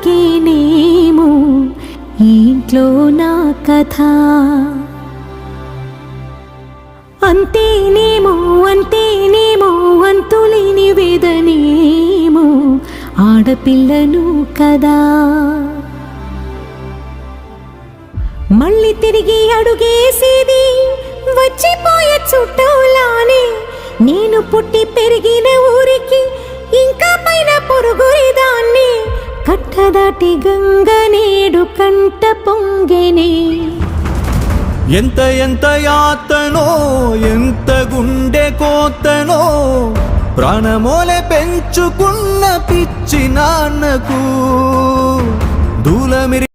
నాకేనేమో ఈ ఇంట్లో నా కథ. అంతేనేమో అంతేనేమో అంతులేని వేదనేమో ఆడపిల్లను కదా. మళ్ళీ తిరిగి అడుగేసేది వచ్చిపోయే చుట్టూలానే. నేను పుట్టి పెరిగిన ఊరికి ఇంకా పైన పొరుగురిదాన్ని. కట్టదాటి గంగ నేడు కంట పొంగెనే. ఎంత ఎంత యాతనో ఎంత గుండె కోతనో ప్రాణమోలే పెంచుకున్న పిచ్చి నాన్నకు దూలమిరి